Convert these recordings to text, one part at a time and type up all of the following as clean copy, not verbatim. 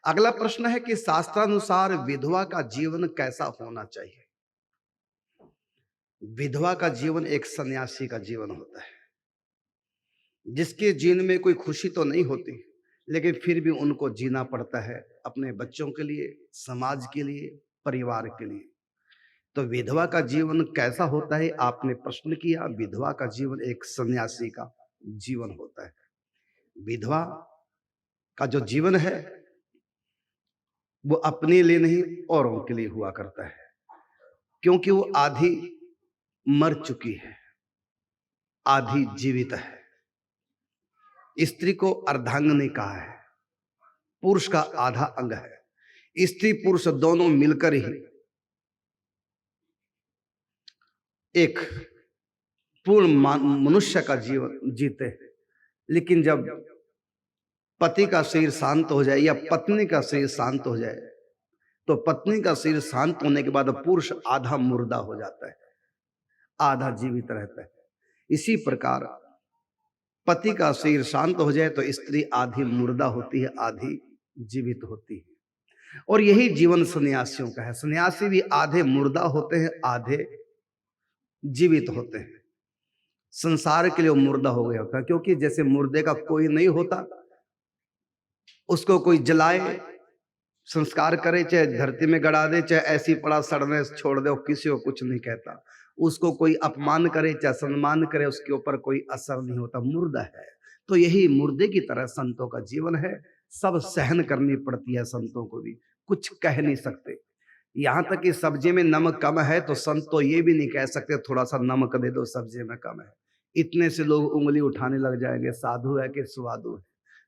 अगला प्रश्न है कि शास्त्रानुसार विधवा का जीवन कैसा होना चाहिए? विधवा का जीवन एक सन्यासी का जीवन होता है, जिसके जीवन में कोई खुशी तो नहीं होती, लेकिन फिर भी उनको जीना पड़ता है अपने बच्चों के लिए, समाज के लिए, परिवार के लिए। तो विधवा का जीवन कैसा होता है? आपने प्रश्न किया। विधवा का जीवन एक सन्यासी का जीवन होता है। विधवा का जो जीवन है वो अपने लिए नहीं, औरों के लिए हुआ करता है, क्योंकि वो आधी मर चुकी है, आधी जीवित है। स्त्री को अर्धांगिनी कहा है, पुरुष का आधा अंग है। स्त्री पुरुष दोनों मिलकर ही एक पूर्ण मनुष्य का जीवन जीते हैं। लेकिन जब पति का शरीर शांत हो जाए या पत्नी का शरीर शांत हो जाए, तो पत्नी का शरीर शांत होने के बाद पुरुष आधा मुर्दा हो जाता है, आधा जीवित रहता है। इसी प्रकार पति का शरीर शांत हो जाए तो स्त्री आधी मुर्दा होती है, आधी जीवित होती है। और यही जीवन सन्यासियों का है। सन्यासी भी आधे मुर्दा होते हैं, आधे जीवित होते हैं। संसार के लिए वो मुर्दा हो गया होता है, क्योंकि जैसे मुर्दे का कोई नहीं होता, उसको कोई जलाए, संस्कार करे, चाहे धरती में गड़ा दे, चाहे ऐसी पड़ा सड़ने छोड़ दे, किसी को कुछ नहीं कहता। उसको कोई अपमान करे चाहे सम्मान करे, उसके ऊपर कोई असर नहीं होता, मुर्दा है। तो यही मुर्दे की तरह संतों का जीवन है। सब सहन करनी पड़ती है संतों को भी, कुछ कह नहीं सकते। यहाँ तक कि सब्जी में नमक कम है तो संत तो ये भी नहीं कह सकते थोड़ा सा नमक दे दो, सब्जी में कम है। इतने से लोग उंगली उठाने लग जाएंगे, साधु है कि स्वादु है।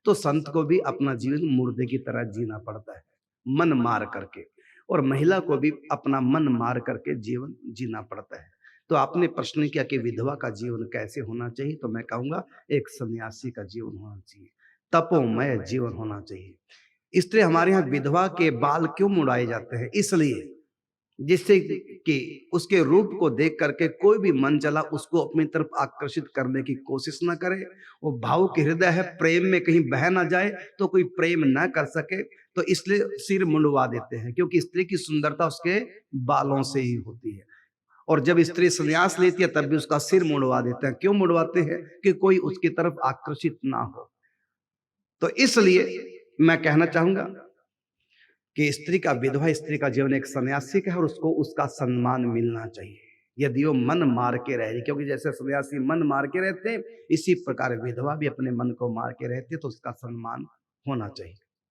तो संत को भी अपना जीवन मुर्दे की तरह जीना पड़ता है, मन मार करके। और महिला को भी अपना मन मार करके जीवन जीना पड़ता है। तो आपने प्रश्न किया कि विधवा का जीवन कैसे होना चाहिए, तो मैं कहूंगा एक सन्यासी का जीवन होना चाहिए, तपोमय जीवन होना चाहिए। इसलिए हमारे यहाँ विधवा के बाल क्यों मुड़ाए जाते हैं? इसलिए जिससे कि उसके रूप को देख करके कोई भी मन चला उसको अपनी तरफ आकर्षित करने की कोशिश ना करे। वो भावुक हृदय है, प्रेम में कहीं बह ना जाए तो कोई प्रेम ना कर सके। तो इसलिए सिर मुंडवा देते हैं, क्योंकि स्त्री की सुंदरता उसके बालों से ही होती है। और जब स्त्री संन्यास लेती है तब भी उसका सिर मुंडवा देते हैं। क्यों मुंडवाते हैं? कि कोई उसकी तरफ आकर्षित ना हो। तो इसलिए मैं कहना चाहूंगा कि स्त्री का, विधवा स्त्री का जीवन एक सन्यासी का है और उसको उसका सम्मान मिलना चाहिए, यदि वो मन मार के रहे। क्योंकि जैसे सन्यासी मन मार के रहते हैं, इसी प्रकार विधवा भी अपने मन को मार के रहती है, तो उसका सम्मान होना चाहिए।